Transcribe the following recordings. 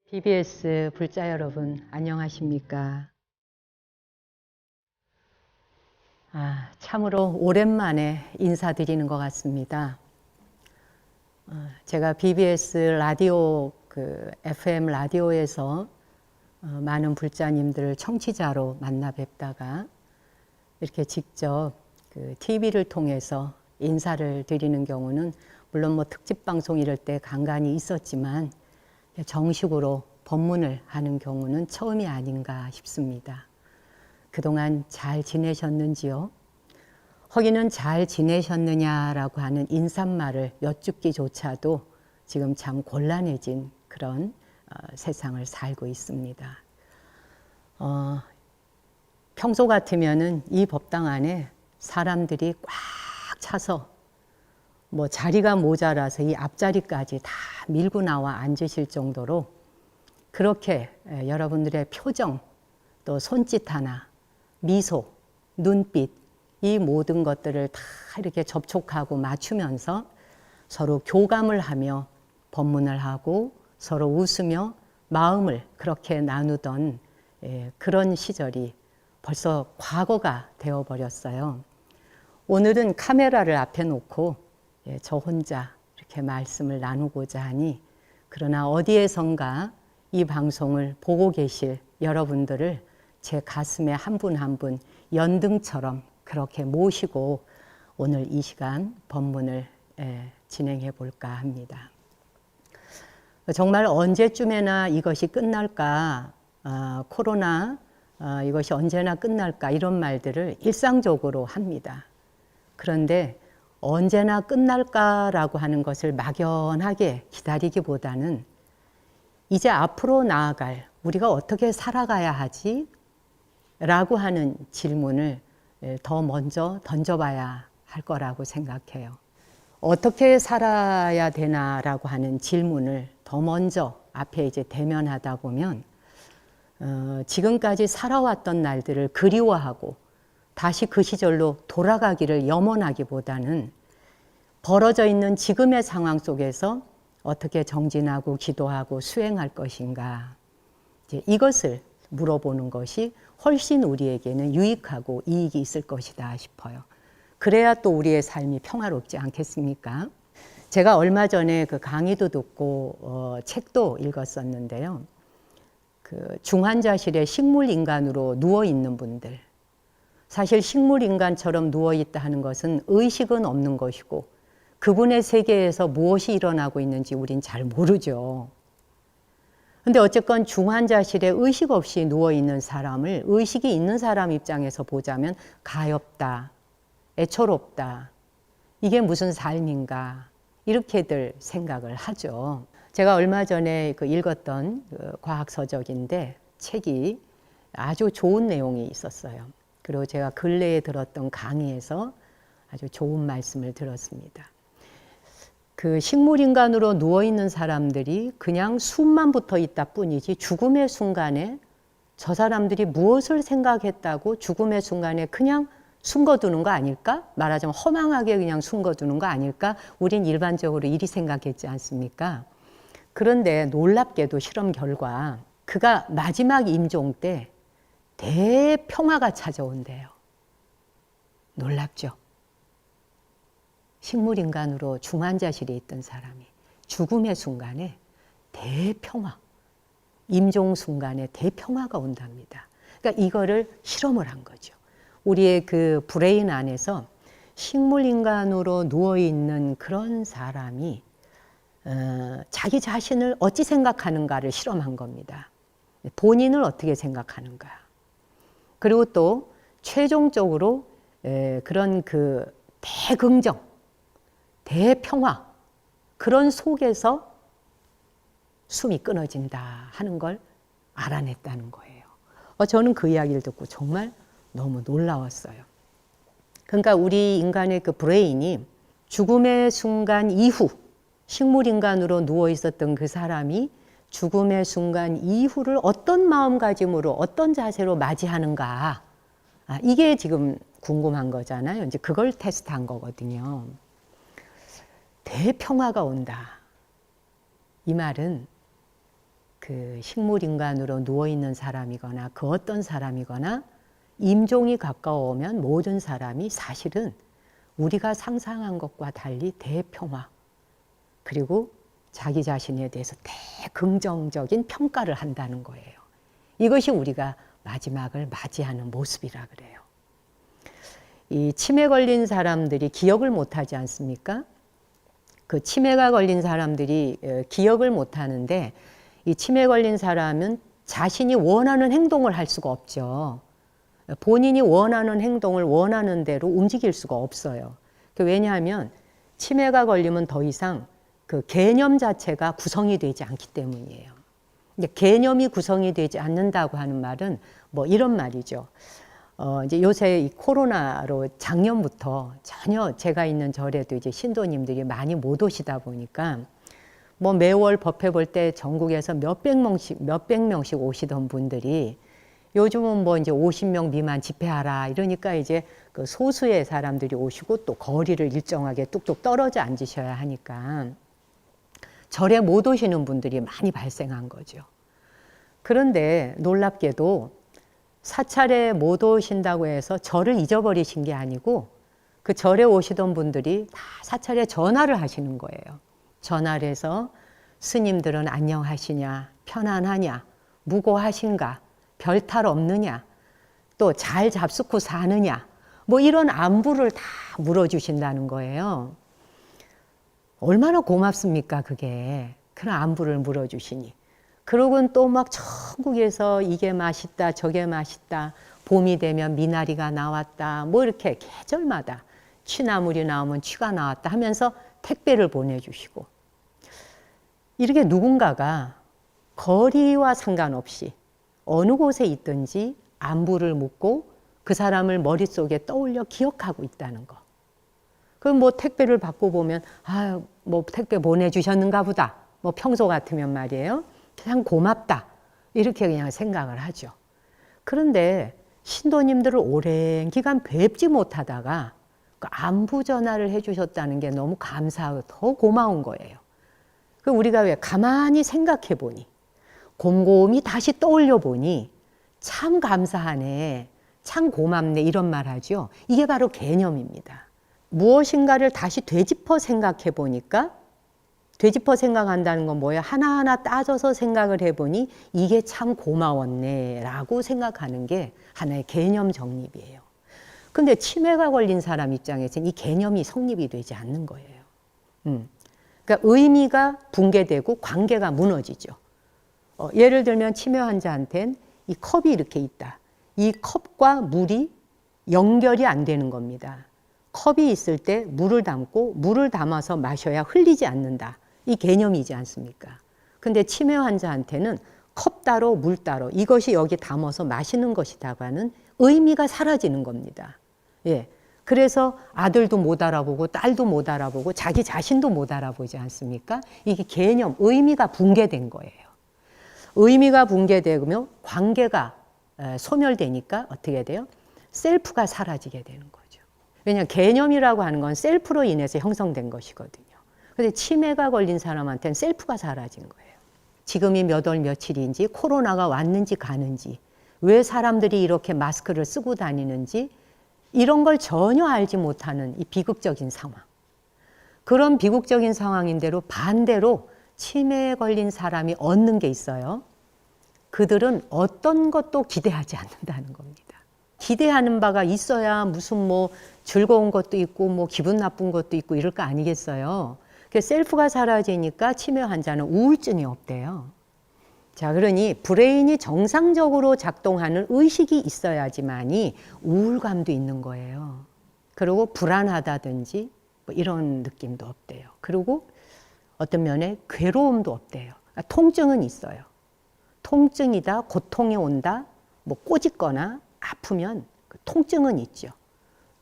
BBS 불자 여러분, 안녕하십니까? 참으로 오랜만에 인사드리는 것 같습니다. 제가 BBS 라디오, FM 라디오에서 많은 불자님들을 청취자로 만나 뵙다가 이렇게 직접 TV를 통해서 인사를 드리는 경우는 물론 특집 방송 이럴 때 간간히 있었지만 정식으로 법문을 하는 경우는 처음이 아닌가 싶습니다. 그동안 잘 지내셨는지요? 허기는 잘 지내셨느냐라고 하는 인사말을 여쭙기조차도 지금 참 곤란해진 그런 세상을 살고 있습니다. 평소 같으면은 이 법당 안에 사람들이 꽉 차서 자리가 모자라서 이 앞자리까지 다 밀고 나와 앉으실 정도로 그렇게 여러분들의 표정, 또 손짓 하나, 미소, 눈빛, 이 모든 것들을 다 이렇게 접촉하고 맞추면서 서로 교감을 하며 법문을 하고 서로 웃으며 마음을 그렇게 나누던 그런 시절이 벌써 과거가 되어버렸어요. 오늘은 카메라를 앞에 놓고 저 혼자 이렇게 말씀을 나누고자 하니, 그러나 어디에선가 이 방송을 보고 계실 여러분들을 제 가슴에 한 분 한 분 연등처럼 그렇게 모시고 오늘 이 시간 법문을 진행해 볼까 합니다. 정말 언제쯤에나 이것이 끝날까, 코로나 이것이 언제나 끝날까, 이런 말들을 일상적으로 합니다. 그런데 언제나 끝날까라고 하는 것을 막연하게 기다리기보다는 이제 앞으로 나아갈 우리가 어떻게 살아가야 하지? 라고 하는 질문을 더 먼저 던져봐야 할 거라고 생각해요. 어떻게 살아야 되나라고 하는 질문을 더 먼저 앞에 이제 대면하다 보면 지금까지 살아왔던 날들을 그리워하고 다시 그 시절로 돌아가기를 염원하기보다는 벌어져 있는 지금의 상황 속에서 어떻게 정진하고 기도하고 수행할 것인가, 이것을 물어보는 것이 훨씬 우리에게는 유익하고 이익이 있을 것이다 싶어요. 그래야 또 우리의 삶이 평화롭지 않겠습니까? 제가 얼마 전에 강의도 듣고 책도 읽었었는데요. 중환자실에 식물인간으로 누워있는 분들, 사실 식물인간처럼 누워있다 하는 것은 의식은 없는 것이고 그분의 세계에서 무엇이 일어나고 있는지 우린 잘 모르죠. 근데 어쨌건 중환자실에 의식 없이 누워있는 사람을 의식이 있는 사람 입장에서 보자면 가엾다, 애처롭다, 이게 무슨 삶인가, 이렇게들 생각을 하죠. 제가 얼마 전에 읽었던 과학서적인데 책이 아주 좋은 내용이 있었어요. 그리고 제가 근래에 들었던 강의에서 아주 좋은 말씀을 들었습니다. 식물인간으로 누워있는 사람들이 그냥 숨만 붙어 있다 뿐이지 죽음의 순간에 저 사람들이 무엇을 생각했다고 죽음의 순간에 그냥 숨겨두는 거 아닐까? 말하자면 허망하게 그냥 숨겨두는 거 아닐까? 우린 일반적으로 이리 생각했지 않습니까? 그런데 놀랍게도 실험 결과 그가 마지막 임종 때 대평화가 찾아온대요. 놀랍죠? 식물인간으로 중환자실에 있던 사람이 죽음의 순간에 대평화, 임종 순간에 대평화가 온답니다. 그러니까 이거를 실험을 한 거죠. 우리의 브레인 안에서 식물인간으로 누워있는 그런 사람이 자기 자신을 어찌 생각하는가를 실험한 겁니다. 본인을 어떻게 생각하는가. 그리고 또 최종적으로 그런 대긍정, 대평화, 그런 속에서 숨이 끊어진다 하는 걸 알아냈다는 거예요. 저는 그 이야기를 듣고 정말 너무 놀라웠어요. 그러니까 우리 인간의 브레인이 죽음의 순간 이후, 식물인간으로 누워 있었던 그 사람이 죽음의 순간 이후를 어떤 마음가짐으로, 어떤 자세로 맞이하는가, 이게 지금 궁금한 거잖아요. 이제 그걸 테스트한 거거든요. 대평화가 온다. 이 말은 그 식물인간으로 누워있는 사람이거나 그 어떤 사람이거나 임종이 가까워오면 모든 사람이 사실은 우리가 상상한 것과 달리 대평화, 그리고 자기 자신에 대해서 대긍정적인 평가를 한다는 거예요. 이것이 우리가 마지막을 맞이하는 모습이라 그래요. 이 치매 걸린 사람들이 기억을 못하지 않습니까? 그 치매가 걸린 사람들이 기억을 못하는데, 이 치매 걸린 사람은 자신이 원하는 행동을 할 수가 없죠. 본인이 원하는 행동을 원하는 대로 움직일 수가 없어요. 왜냐하면 치매가 걸리면 더 이상 그 개념 자체가 구성이 되지 않기 때문이에요. 근데 개념이 구성이 되지 않는다고 하는 말은 뭐 이런 말이죠. 이제 요새 이 코로나로 작년부터 전혀 제가 있는 절에도 이제 신도님들이 많이 못 오시다 보니까 뭐 매월 법회 볼 때 전국에서 몇백 명씩 오시던 분들이 요즘은 뭐 이제 50명 미만 집회하라 이러니까 이제 그 소수의 사람들이 오시고 또 거리를 일정하게 뚝뚝 떨어져 앉으셔야 하니까 절에 못 오시는 분들이 많이 발생한 거죠. 그런데 놀랍게도 사찰에 못 오신다고 해서 절을 잊어버리신 게 아니고 그 절에 오시던 분들이 다 사찰에 전화를 하시는 거예요. 전화를 해서 스님들은 안녕하시냐, 편안하냐, 무고하신가, 별탈 없느냐, 또 잘 잡수고 사느냐, 뭐 이런 안부를 다 물어주신다는 거예요. 얼마나 고맙습니까, 그게. 그런 안부를 물어주시니. 그러고는 또 막 천국에서 이게 맛있다, 저게 맛있다, 봄이 되면 미나리가 나왔다, 뭐 이렇게 계절마다 취나물이 나오면 취가 나왔다 하면서 택배를 보내주시고, 이렇게 누군가가 거리와 상관없이 어느 곳에 있든지 안부를 묻고 그 사람을 머릿속에 떠올려 기억하고 있다는 거. 그럼 뭐 택배를 받고 보면 뭐 택배 보내주셨는가 보다. 뭐 평소 같으면 말이에요. 참 고맙다. 이렇게 그냥 생각을 하죠. 그런데 신도님들을 오랜 기간 뵙지 못하다가 그 안부 전화를 해주셨다는 게 너무 감사하고 더 고마운 거예요. 그 우리가 왜 가만히 생각해 보니, 곰곰이 다시 떠올려 보니 참 감사하네, 참 고맙네 이런 말 하죠. 이게 바로 개념입니다. 무엇인가를 다시 되짚어 생각해 보니까, 되짚어 생각한다는 건 뭐예요? 하나하나 따져서 생각을 해보니 이게 참 고마웠네 라고 생각하는 게 하나의 개념 정립이에요. 근데 치매가 걸린 사람 입장에서는 이 개념이 성립이 되지 않는 거예요. 그러니까 의미가 붕괴되고 관계가 무너지죠. 예를 들면 치매 환자한테는 이 컵이 이렇게 있다. 이 컵과 물이 연결이 안 되는 겁니다. 컵이 있을 때 물을 담고 물을 담아서 마셔야 흘리지 않는다. 이 개념이지 않습니까? 근데 치매 환자한테는 컵 따로 물 따로 이것이 여기 담아서 마시는 것이라고 하는 의미가 사라지는 겁니다. 예. 그래서 아들도 못 알아보고 딸도 못 알아보고 자기 자신도 못 알아보지 않습니까? 이게 개념, 의미가 붕괴된 거예요. 의미가 붕괴되면 관계가 소멸되니까 어떻게 돼요? 셀프가 사라지게 되는 거죠. 왜냐하면 개념이라고 하는 건 셀프로 인해서 형성된 것이거든요. 근데 치매가 걸린 사람한테는 셀프가 사라진 거예요. 지금이 몇 월 며칠인지, 코로나가 왔는지 가는지, 왜 사람들이 이렇게 마스크를 쓰고 다니는지 이런 걸 전혀 알지 못하는 이 비극적인 상황. 그런 비극적인 상황인대로 반대로 치매에 걸린 사람이 얻는 게 있어요. 그들은 어떤 것도 기대하지 않는다는 겁니다. 기대하는 바가 있어야 무슨 뭐 즐거운 것도 있고 뭐 기분 나쁜 것도 있고 이럴 거 아니겠어요. 셀프가 사라지니까 치매 환자는 우울증이 없대요. 자, 그러니 브레인이 정상적으로 작동하는 의식이 있어야지만이 우울감도 있는 거예요. 그리고 불안하다든지 뭐 이런 느낌도 없대요. 그리고 어떤 면에 괴로움도 없대요. 통증은 있어요. 통증이다, 고통이 온다, 뭐 꼬집거나 아프면 그 통증은 있죠.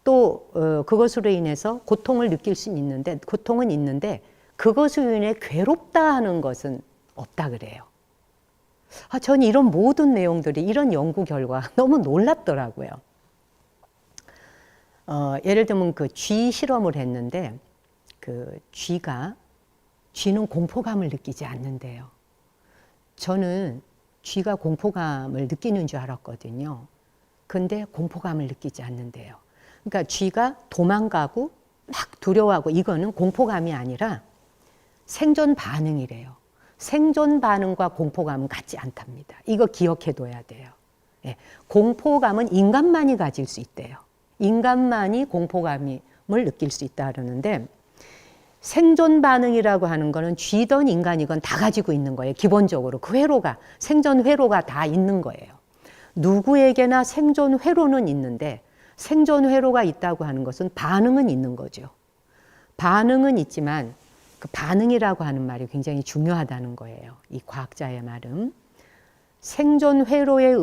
또 그것으로 인해서 고통을 느낄 수는 있는데, 고통은 있는데 그것으로 인해 괴롭다 하는 것은 없다 그래요. 저는 이런 모든 내용들이, 이런 연구 결과 너무 놀랍더라고요. 예를 들면 그 쥐 실험을 했는데 그 쥐는 공포감을 느끼지 않는데요. 저는 쥐가 공포감을 느끼는 줄 알았거든요. 근데 공포감을 느끼지 않는데요. 그러니까 쥐가 도망가고 막 두려워하고 이거는 공포감이 아니라 생존 반응이래요. 생존 반응과 공포감은 같지 않답니다. 이거 기억해둬야 돼요. 예, 공포감은 인간만이 가질 수 있대요. 인간만이 공포감을 느낄 수 있다 그러는데 생존 반응이라고 하는 거는 쥐든 인간이건 다 가지고 있는 거예요. 기본적으로 그 회로가 생존 회로가 다 있는 거예요. 누구에게나 생존 회로는 있는데 생존 회로가 있다고 하는 것은 반응은 있는 거죠. 반응은 있지만 그 반응이라고 하는 말이 굉장히 중요하다는 거예요. 이 과학자의 말은. 생존 회로에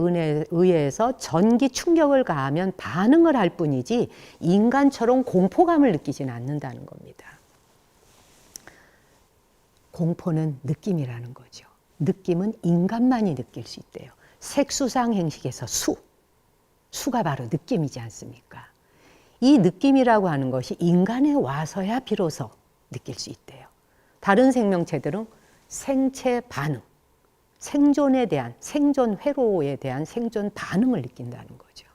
의해서 전기 충격을 가하면 반응을 할 뿐이지 인간처럼 공포감을 느끼지는 않는다는 겁니다. 공포는 느낌이라는 거죠. 느낌은 인간만이 느낄 수 있대요. 색수상 행식에서 수가 바로 느낌이지 않습니까? 이 느낌이라고 하는 것이 인간에 와서야 비로소 느낄 수 있대요. 다른 생명체들은 생체 반응, 생존에 대한, 생존 회로에 대한 생존 반응을 느낀다는 거죠.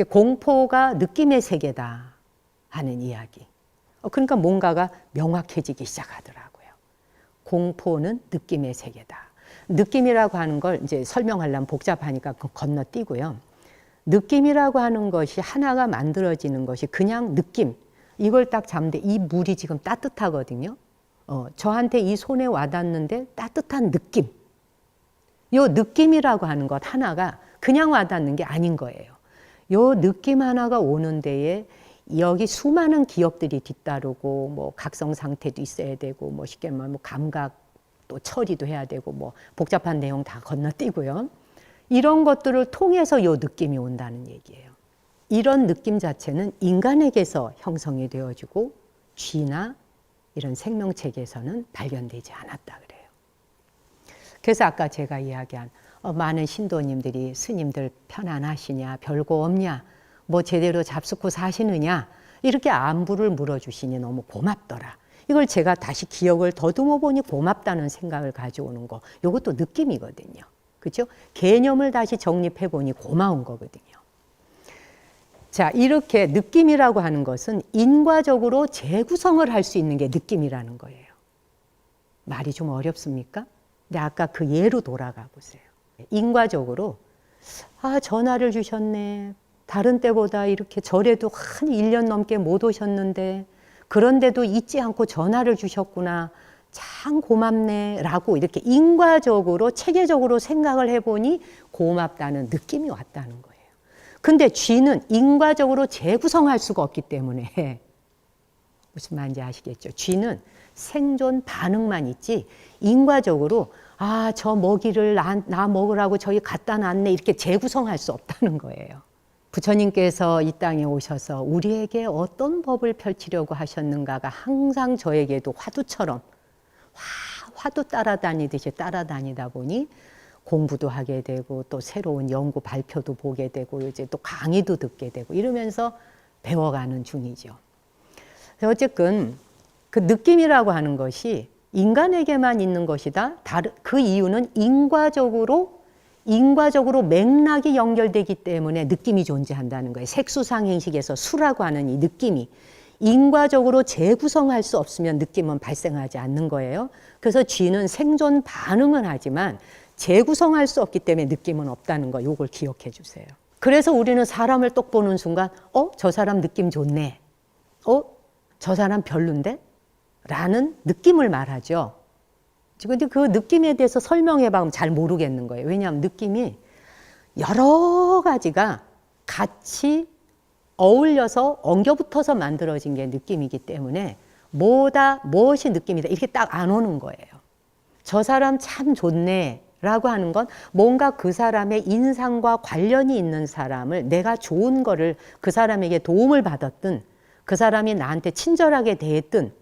공포가 느낌의 세계다 하는 이야기. 그러니까 뭔가가 명확해지기 시작하더라고요. 공포는 느낌의 세계다. 느낌이라고 하는 걸 이제 설명하려면 복잡하니까 건너뛰고요. 느낌이라고 하는 것이 하나가 만들어지는 것이 그냥 느낌. 이걸 딱 잡는데 이 물이 지금 따뜻하거든요. 저한테 이 손에 와닿는데 따뜻한 느낌. 이 느낌이라고 하는 것 하나가 그냥 와닿는 게 아닌 거예요. 이 느낌 하나가 오는 데에 여기 수많은 기억들이 뒤따르고 뭐 각성 상태도 있어야 되고 뭐 쉽게 말하면 감각 또 처리도 해야 되고 뭐 복잡한 내용 다 건너뛰고요. 이런 것들을 통해서 이 느낌이 온다는 얘기예요. 이런 느낌 자체는 인간에게서 형성이 되어지고 쥐나 이런 생명체계에서는 발견되지 않았다 그래요. 그래서 아까 제가 이야기한 많은 신도님들이 스님들 편안하시냐 별거 없냐 뭐 제대로 잡수고 사시느냐 이렇게 안부를 물어주시니 너무 고맙더라. 이걸 제가 다시 기억을 더듬어 보니 고맙다는 생각을 가져오는 거 이것도 느낌이거든요. 그렇죠? 개념을 다시 정립해 보니 고마운 거거든요. 자, 이렇게 느낌이라고 하는 것은 인과적으로 재구성을 할 수 있는 게 느낌이라는 거예요. 말이 좀 어렵습니까? 근데 아까 그 예로 돌아가 보세요. 인과적으로 전화를 주셨네. 다른 때보다 이렇게 절에도 한 1년 넘게 못 오셨는데 그런데도 잊지 않고 전화를 주셨구나. 참 고맙네 라고 이렇게 인과적으로 체계적으로 생각을 해보니 고맙다는 느낌이 왔다는 거예요. 근데 쥐는 인과적으로 재구성할 수가 없기 때문에 무슨 말인지 아시겠죠? 쥐는 생존 반응만 있지 인과적으로 저 먹이를 나 먹으라고 저기 갖다 놨네 이렇게 재구성할 수 없다는 거예요. 부처님께서 이 땅에 오셔서 우리에게 어떤 법을 펼치려고 하셨는가가 항상 저에게도 화두처럼 화두 따라다니듯이 따라다니다 보니 공부도 하게 되고 또 새로운 연구 발표도 보게 되고 이제 또 강의도 듣게 되고 이러면서 배워가는 중이죠. 어쨌든 그 느낌이라고 하는 것이 인간에게만 있는 것이다. 그 이유는 인과적으로 맥락이 연결되기 때문에 느낌이 존재한다는 거예요. 색수상행식에서 수라고 하는 이 느낌이 인과적으로 재구성할 수 없으면 느낌은 발생하지 않는 거예요. 그래서 쥐는 생존 반응은 하지만 재구성할 수 없기 때문에 느낌은 없다는 거 이걸 기억해 주세요. 그래서 우리는 사람을 똑 보는 순간 저 사람 느낌 좋네. 저 사람 별론데? 라는 느낌을 말하죠. 근데 그 느낌에 대해서 설명해 보면 잘 모르겠는 거예요. 왜냐하면 느낌이 여러 가지가 같이 어울려서 엉겨붙어서 만들어진 게 느낌이기 때문에 무엇이 느낌이다 이렇게 딱 안 오는 거예요. 저 사람 참 좋네 라고 하는 건 뭔가 그 사람의 인상과 관련이 있는 사람을 내가 좋은 거를 그 사람에게 도움을 받았든 그 사람이 나한테 친절하게 대했든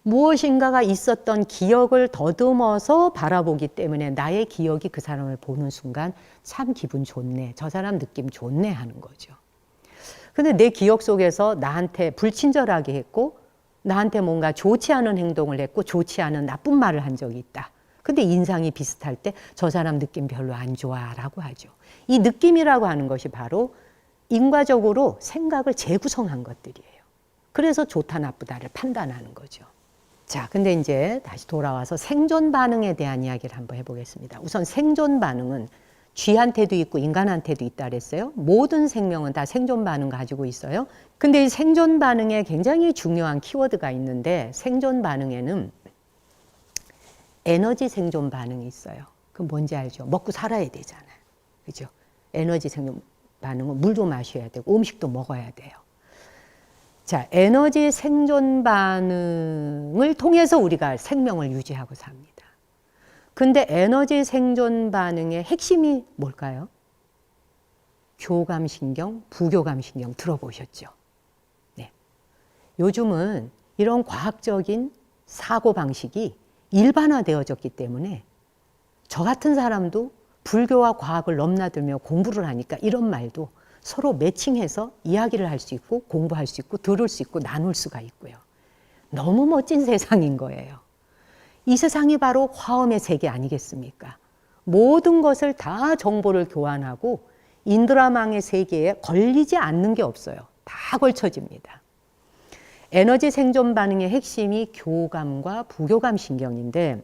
무엇인가가 있었던 기억을 더듬어서 바라보기 때문에 나의 기억이 그 사람을 보는 순간 참 기분 좋네. 저 사람 느낌 좋네 하는 거죠. 근데 내 기억 속에서 나한테 불친절하게 했고 나한테 뭔가 좋지 않은 행동을 했고 좋지 않은 나쁜 말을 한 적이 있다. 근데 인상이 비슷할 때 저 사람 느낌 별로 안 좋아라고 하죠. 이 느낌이라고 하는 것이 바로 인과적으로 생각을 재구성한 것들이에요. 그래서 좋다 나쁘다를 판단하는 거죠. 자, 근데 이제 다시 돌아와서 생존 반응에 대한 이야기를 한번 해보겠습니다. 우선 생존 반응은 쥐한테도 있고 인간한테도 있다 그랬어요. 모든 생명은 다 생존 반응 가지고 있어요. 근데 이 생존 반응에 굉장히 중요한 키워드가 있는데 생존 반응에는 에너지 생존 반응이 있어요. 그건 뭔지 알죠? 먹고 살아야 되잖아요. 그죠? 에너지 생존 반응은 물도 마셔야 되고 음식도 먹어야 돼요. 자, 에너지 생존 반응을 통해서 우리가 생명을 유지하고 삽니다. 근데 에너지 생존 반응의 핵심이 뭘까요? 교감신경, 부교감신경 들어보셨죠? 네. 요즘은 이런 과학적인 사고방식이 일반화되어졌기 때문에 저 같은 사람도 불교와 과학을 넘나들며 공부를 하니까 이런 말도 서로 매칭해서 이야기를 할 수 있고 공부할 수 있고 들을 수 있고 나눌 수가 있고요. 너무 멋진 세상인 거예요. 이 세상이 바로 화엄의 세계 아니겠습니까? 모든 것을 다 정보를 교환하고 인드라망의 세계에 걸리지 않는 게 없어요. 다 걸쳐집니다. 에너지 생존 반응의 핵심이 교감과 부교감 신경인데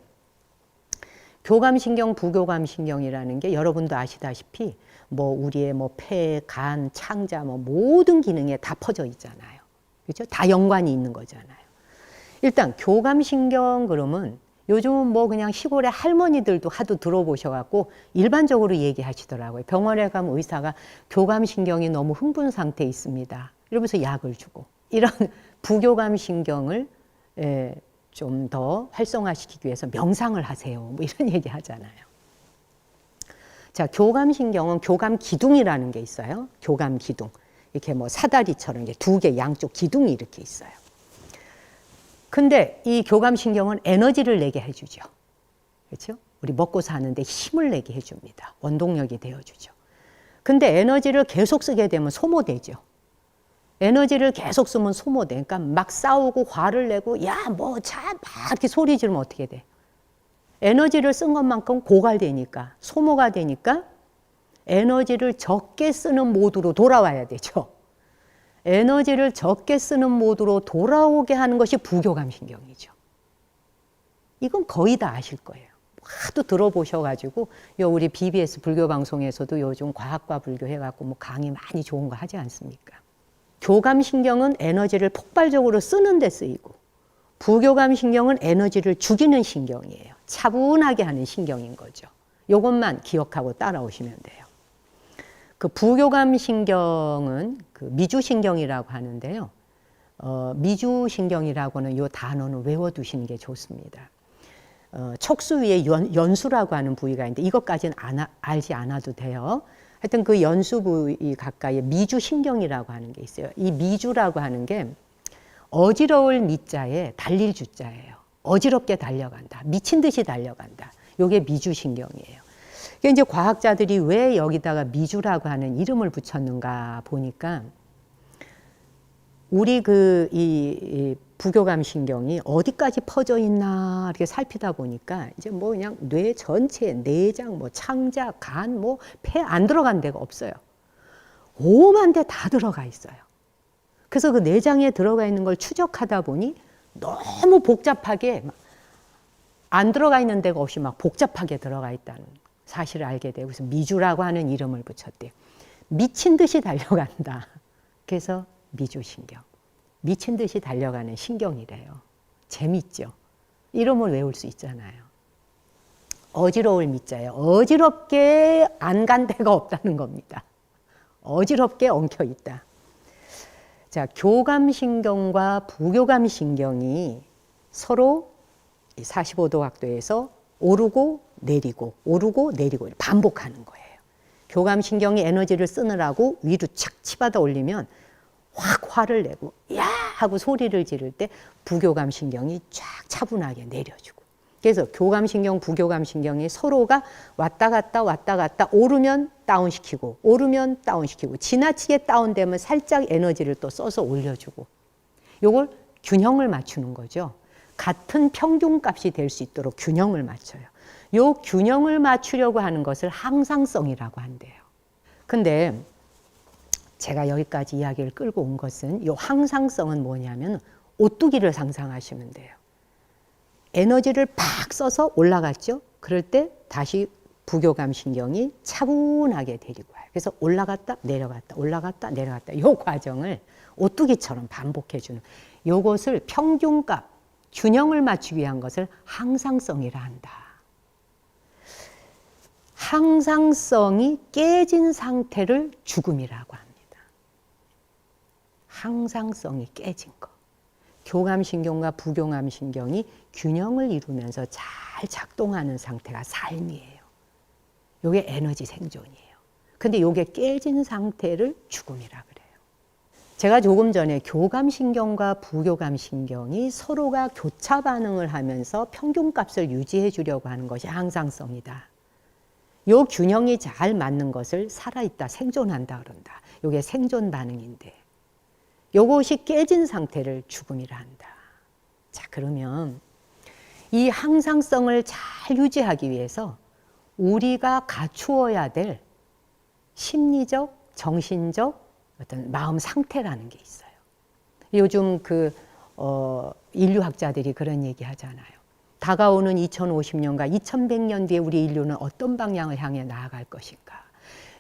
교감 신경, 부교감 신경이라는 게 여러분도 아시다시피 뭐 우리의 뭐 폐, 간, 창자 뭐 모든 기능에 다 퍼져 있잖아요. 그렇죠? 다 연관이 있는 거잖아요. 일단 교감 신경 그러면 요즘은 뭐 그냥 시골의 할머니들도 하도 들어보셔갖고 일반적으로 얘기하시더라고요. 병원에 가면 의사가 교감 신경이 너무 흥분 상태에 있습니다. 이러면서 약을 주고 이런 부교감 신경을 좀 더 활성화시키기 위해서 명상을 하세요. 뭐 이런 얘기 하잖아요. 자, 교감 신경은 교감 기둥이라는 게 있어요. 교감 기둥. 이렇게 뭐 사다리처럼 이렇게 두 개 양쪽 기둥이 이렇게 있어요. 근데 이 교감 신경은 에너지를 내게 해주죠. 그렇죠? 우리 먹고 사는데 힘을 내게 해줍니다. 원동력이 되어주죠. 근데 에너지를 계속 쓰게 되면 소모되죠. 에너지를 계속 쓰면 소모돼. 그러니까 막 싸우고 화를 내고 야, 뭐 참 막 이렇게 소리 지르면 어떻게 돼? 에너지를 쓴 것만큼 고갈되니까 소모가 되니까 에너지를 적게 쓰는 모드로 돌아와야 되죠. 에너지를 적게 쓰는 모드로 돌아오게 하는 것이 부교감 신경이죠. 이건 거의 다 아실 거예요. 하도 들어보셔가지고 우리 BBS 불교 방송에서도 요즘 과학과 불교 해갖고 뭐 강의 많이 좋은 거 하지 않습니까? 교감 신경은 에너지를 폭발적으로 쓰는 데 쓰이고 부교감 신경은 에너지를 죽이는 신경이에요. 차분하게 하는 신경인 거죠. 이것만 기억하고 따라오시면 돼요. 그 부교감 신경은 그 미주신경이라고 하는데요. 미주신경이라고는 이 단어는 외워두시는 게 좋습니다. 척수 위에 연수라고 하는 부위가 있는데 이것까지는 알지 않아도 돼요. 하여튼 그 연수 부위 가까이에 미주신경이라고 하는 게 있어요. 이 미주라고 하는 게 어지러울 미자에 달릴 주자예요. 어지럽게 달려간다. 미친 듯이 달려간다. 이게 미주신경이에요. 이제 과학자들이 왜 여기다가 미주라고 하는 이름을 붙였는가 보니까 우리 이 부교감 신경이 어디까지 퍼져 있나 이렇게 살피다 보니까 이제 뭐 그냥 뇌 전체, 내장, 뭐 창자, 간, 뭐 폐 안 들어간 데가 없어요. 오만 데 다 들어가 있어요. 그래서 그 내장에 들어가 있는 걸 추적하다 보니 너무 복잡하게 안 들어가 있는 데가 없이 막 복잡하게 들어가 있다는 사실을 알게 되고 그래서 미주라고 하는 이름을 붙였대요. 미친 듯이 달려간다. 그래서 미주신경. 미친 듯이 달려가는 신경이래요. 재밌죠? 이름을 외울 수 있잖아요. 어지러울 미자예요. 어지럽게 안 간 데가 없다는 겁니다. 어지럽게 엉켜 있다. 자, 교감신경과 부교감신경이 서로 45도 각도에서 오르고 내리고 반복하는 거예요. 교감신경이 에너지를 쓰느라고 위로 착 치받아 올리면 확 화를 내고 야 하고 소리를 지를 때 부교감신경이 쫙 차분하게 내려주고 그래서 교감신경, 부교감신경이 서로가 왔다 갔다 오르면 다운시키고 오르면 다운시키고 지나치게 다운되면 살짝 에너지를 또 써서 올려주고 요걸 균형을 맞추는 거죠. 같은 평균값이 될 수 있도록 균형을 맞춰요. 요 균형을 맞추려고 하는 것을 항상성이라고 한대요. 근데 제가 여기까지 이야기를 끌고 온 것은 요 항상성은 뭐냐면 오뚜기를 상상하시면 돼요. 에너지를 팍 써서 올라갔죠. 그럴 때 다시 부교감신경이 차분하게 데리고 와요. 그래서 올라갔다 내려갔다 올라갔다 내려갔다 이 과정을 오뚜기처럼 반복해주는 요것을 평균값, 균형을 맞추기 위한 것을 항상성이라 한다. 항상성이 깨진 상태를 죽음이라고 합니다. 항상성이 깨진 거. 교감신경과 부교감신경이 균형을 이루면서 잘 작동하는 상태가 삶이에요. 이게 에너지 생존이에요. 근데 이게 깨진 상태를 죽음이라 그래요. 제가 조금 전에 교감신경과 부교감신경이 서로가 교차 반응을 하면서 평균값을 유지해 주려고 하는 것이 항상성이다. 이 균형이 잘 맞는 것을 살아있다, 생존한다 그런다. 이게 생존 반응인데 이것이 깨진 상태를 죽음이라 한다. 자, 그러면 이 항상성을 잘 유지하기 위해서 우리가 갖추어야 될 심리적, 정신적 어떤 마음 상태라는 게 있어요. 요즘 인류학자들이 그런 얘기 하잖아요. 다가오는 2050년과 2100년 뒤에 우리 인류는 어떤 방향을 향해 나아갈 것인가.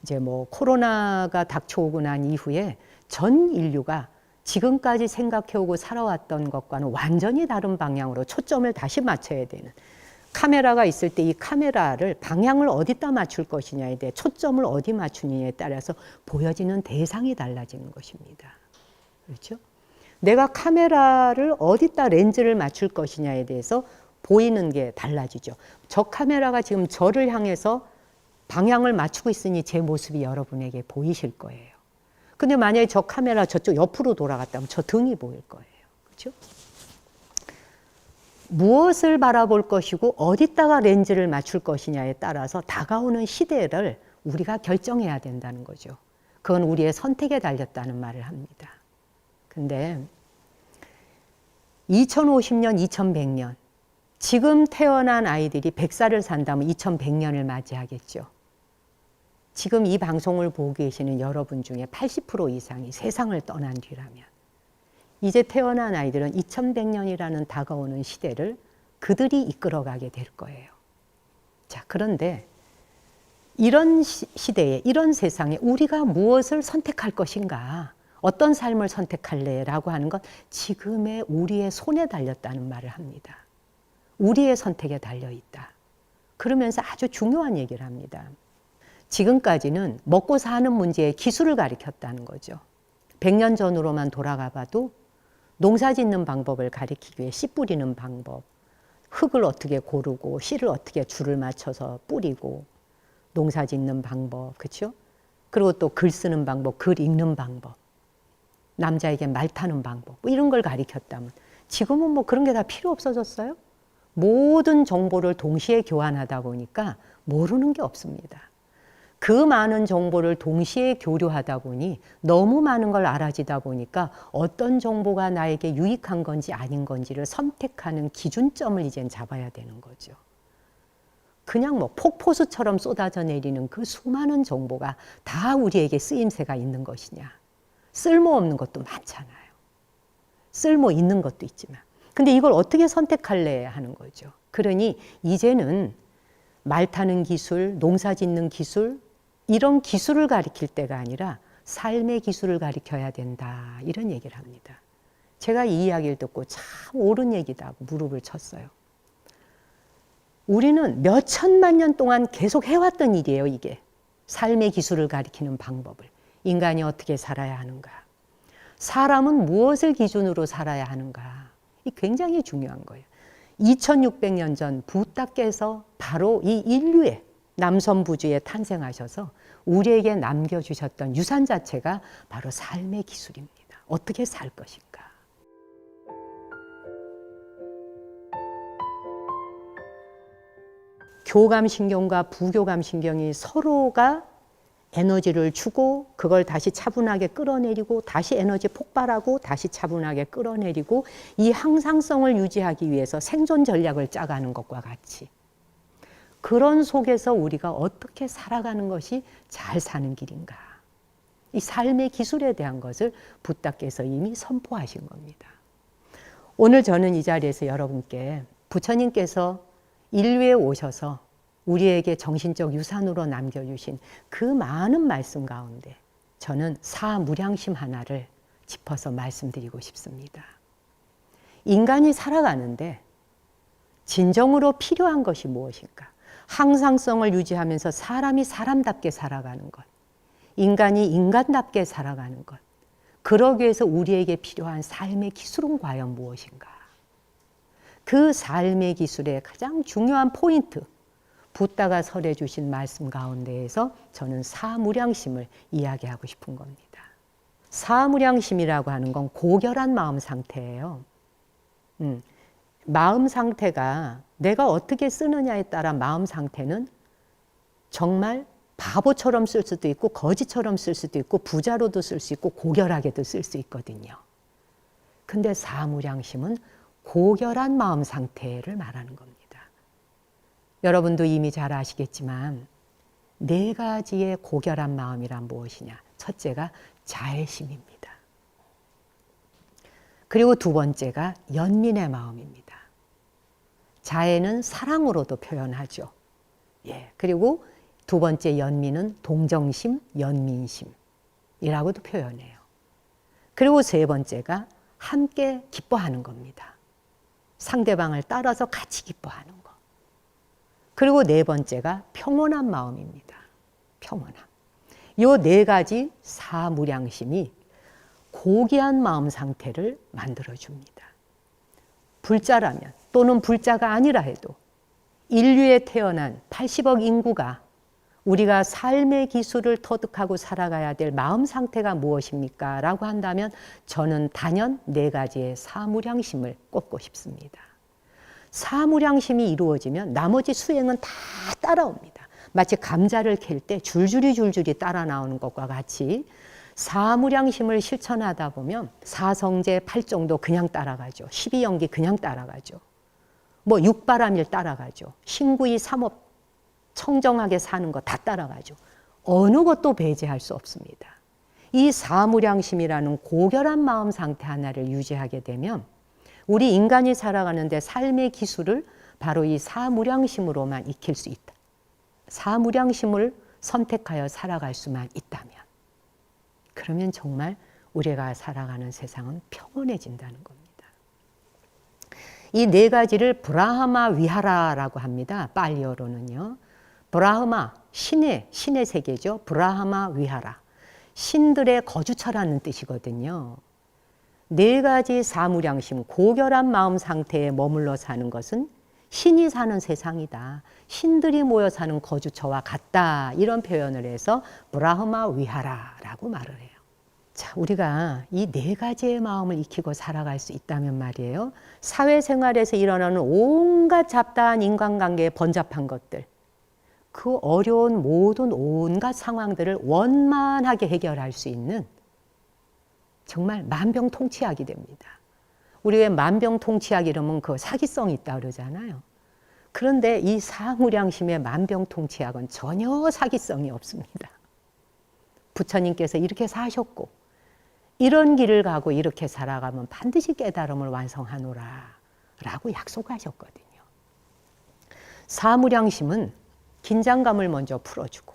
이제 뭐 코로나가 닥쳐오고 난 이후에 전 인류가 지금까지 생각해오고 살아왔던 것과는 완전히 다른 방향으로 초점을 다시 맞춰야 되는, 카메라가 있을 때 이 카메라를 방향을 어디다 맞출 것이냐에 대해 초점을 어디 맞추느냐에 따라서 보여지는 대상이 달라지는 것입니다. 그렇죠? 내가 카메라를 어디다 렌즈를 맞출 것이냐에 대해서 보이는 게 달라지죠. 저 카메라가 지금 저를 향해서 방향을 맞추고 있으니 제 모습이 여러분에게 보이실 거예요. 근데 만약에 저 카메라 저쪽 옆으로 돌아갔다면 저 등이 보일 거예요. 그렇죠? 무엇을 바라볼 것이고 어디다가 렌즈를 맞출 것이냐에 따라서 다가오는 시대를 우리가 결정해야 된다는 거죠. 그건 우리의 선택에 달렸다는 말을 합니다. 근데 2050년, 2100년 지금 태어난 아이들이 100살을 산다면 2100년을 맞이하겠죠. 지금 이 방송을 보고 계시는 여러분 중에 80% 이상이 세상을 떠난 뒤라면 이제 태어난 아이들은 2100년이라는 다가오는 시대를 그들이 이끌어가게 될 거예요. 자, 그런데 이런 시대에, 이런 세상에 우리가 무엇을 선택할 것인가, 어떤 삶을 선택할래? 라고 하는 건 지금의 우리의 손에 달렸다는 말을 합니다. 우리의 선택에 달려있다. 그러면서 아주 중요한 얘기를 합니다. 지금까지는 먹고 사는 문제에 기술을 가르쳤다는 거죠. 100년 전으로만 돌아가 봐도 농사 짓는 방법을 가리키기 위해 씨 뿌리는 방법, 흙을 어떻게 고르고 씨를 어떻게 줄을 맞춰서 뿌리고 농사 짓는 방법, 그렇죠? 그리고 또 글 쓰는 방법, 글 읽는 방법, 남자에게 말 타는 방법, 뭐 이런 걸 가리켰다면 지금은 뭐 그런 게 다 필요 없어졌어요? 모든 정보를 동시에 교환하다 보니까 모르는 게 없습니다. 그 많은 정보를 동시에 교류하다 보니 너무 많은 걸 알아지다 보니까 어떤 정보가 나에게 유익한 건지 아닌 건지를 선택하는 기준점을 이젠 잡아야 되는 거죠. 그냥 뭐 폭포수처럼 쏟아져 내리는 그 수많은 정보가 다 우리에게 쓰임새가 있는 것이냐. 쓸모없는 것도 많잖아요. 쓸모 있는 것도 있지만. 근데 이걸 어떻게 선택할래 하는 거죠. 그러니 이제는 말 타는 기술, 농사 짓는 기술, 이런 기술을 가리킬 때가 아니라 삶의 기술을 가리켜야 된다. 이런 얘기를 합니다. 제가 이 이야기를 듣고 참 옳은 얘기다 하고 무릎을 쳤어요. 우리는 몇 천만 년 동안 계속 해왔던 일이에요, 이게. 삶의 기술을 가리키는 방법을. 인간이 어떻게 살아야 하는가. 사람은 무엇을 기준으로 살아야 하는가. 이 굉장히 중요한 거예요. 2600년 전 부따께서 바로 이 인류의 남선부주에 탄생하셔서 우리에게 남겨주셨던 유산 자체가 바로 삶의 기술입니다. 어떻게 살 것인가. 교감신경과 부교감신경이 서로가 에너지를 주고 그걸 다시 차분하게 끌어내리고 다시 에너지 폭발하고 다시 차분하게 끌어내리고 이 항상성을 유지하기 위해서 생존 전략을 짜가는 것과 같이 그런 속에서 우리가 어떻게 살아가는 것이 잘 사는 길인가. 이 삶의 기술에 대한 것을 부처께서 이미 선포하신 겁니다. 오늘 저는 이 자리에서 여러분께 부처님께서 인류에 오셔서 우리에게 정신적 유산으로 남겨주신 그 많은 말씀 가운데 저는 사무량심 하나를 짚어서 말씀드리고 싶습니다. 인간이 살아가는데 진정으로 필요한 것이 무엇인가? 항상성을 유지하면서 사람이 사람답게 살아가는 것, 인간이 인간답게 살아가는 것, 그러기 위해서 우리에게 필요한 삶의 기술은 과연 무엇인가? 그 삶의 기술의 가장 중요한 포인트, 부다가 설해 주신 말씀 가운데에서 저는 사무량심을 이야기하고 싶은 겁니다. 사무량심이라고 하는 건 고결한 마음 상태예요. 마음 상태가 내가 어떻게 쓰느냐에 따라 마음 상태는 정말 바보처럼 쓸 수도 있고 거지처럼 쓸 수도 있고 부자로도 쓸 수 있고 고결하게도 쓸 수 있거든요. 근데 사무량심은 고결한 마음 상태를 말하는 겁니다. 여러분도 이미 잘 아시겠지만 4가지의 고결한 마음이란 무엇이냐? 첫째가 자애심입니다. 그리고 2번째가 연민의 마음입니다. 자애는 사랑으로도 표현하죠. 그리고 2번째 연민은 동정심, 연민심이라고도 표현해요. 그리고 3번째가 함께 기뻐하는 겁니다. 상대방을 따라서 같이 기뻐하는 것. 그리고 4번째가 평온한 마음입니다. 평온함. 이 4가지 사무량심이 고귀한 마음 상태를 만들어줍니다. 불자라면 또는 불자가 아니라 해도 인류에 태어난 80억 인구가 우리가 삶의 기술을 터득하고 살아가야 될 마음 상태가 무엇입니까? 라고 한다면 저는 단연 4가지의 사무량심을 꼽고 싶습니다. 사무량심이 이루어지면 나머지 수행은 다 따라옵니다. 마치 감자를 캘 때 줄줄이 따라 나오는 것과 같이 사무량심을 실천하다 보면 사성제 8종도 그냥 따라가죠. 12연기 그냥 따라가죠. 뭐 육바람일 따라가죠. 신구이 삼업 청정하게 사는 거 다 따라가죠. 어느 것도 배제할 수 없습니다. 이 사무량심이라는 고결한 마음 상태 하나를 유지하게 되면 우리 인간이 살아가는데 삶의 기술을 바로 이 사무량심으로만 익힐 수 있다. 사무량심을 선택하여 살아갈 수만 있다면 그러면 정말 우리가 살아가는 세상은 평온해진다는 겁니다. 이 4가지를 브라하마 위하라라고 합니다. 팔리어로는요. 브라흐마, 신의 세계죠. 브라하마 위하라. 신들의 거주처라는 뜻이거든요. 4가지 사무량심, 고결한 마음 상태에 머물러 사는 것은 신이 사는 세상이다. 신들이 모여 사는 거주처와 같다. 이런 표현을 해서 브라흐마 위하라라고 말을 해요. 자, 우리가 이 4가지의 마음을 익히고 살아갈 수 있다면 말이에요. 사회생활에서 일어나는 온갖 잡다한 인간관계의 번잡한 것들, 그 어려운 모든 온갖 상황들을 원만하게 해결할 수 있는 정말 만병통치약이 됩니다. 우리 왜 만병통치약 이러면 그 사기성이 있다 그러잖아요. 그런데 이 사무량심의 만병통치약은 전혀 사기성이 없습니다. 부처님께서 이렇게 사셨고 이런 길을 가고 이렇게 살아가면 반드시 깨달음을 완성하노라 라고 약속하셨거든요. 사무량심은 긴장감을 먼저 풀어주고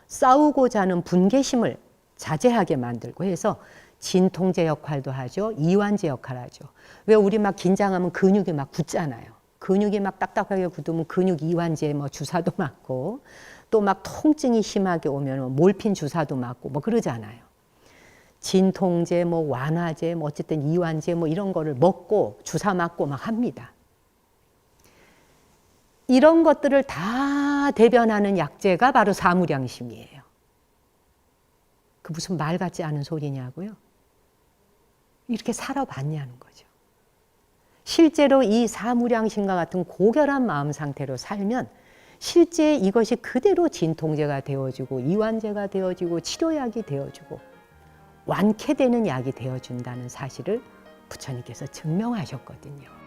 싸우고자 하는 분개심을 자제하게 만들고 해서 진통제 역할도 하죠. 이완제 역할을 하죠. 왜 우리 막 긴장하면 근육이 막 굳잖아요. 근육이 막 딱딱하게 굳으면 근육 이완제 뭐 주사도 맞고 또 막 통증이 심하게 오면 몰핀 주사도 맞고 뭐 그러잖아요. 진통제, 뭐 완화제, 뭐 어쨌든 이완제 뭐 이런 거를 먹고 주사 맞고 막 합니다. 이런 것들을 다 대변하는 약재가 바로 사무량심이에요. 그 무슨 말 같지 않은 소리냐고요? 이렇게 살아봤냐는 거죠. 실제로 이 사무량심과 같은 고결한 마음 상태로 살면 실제 이것이 그대로 진통제가 되어주고 이완제가 되어주고 치료약이 되어주고 완쾌되는 약이 되어준다는 사실을 부처님께서 증명하셨거든요.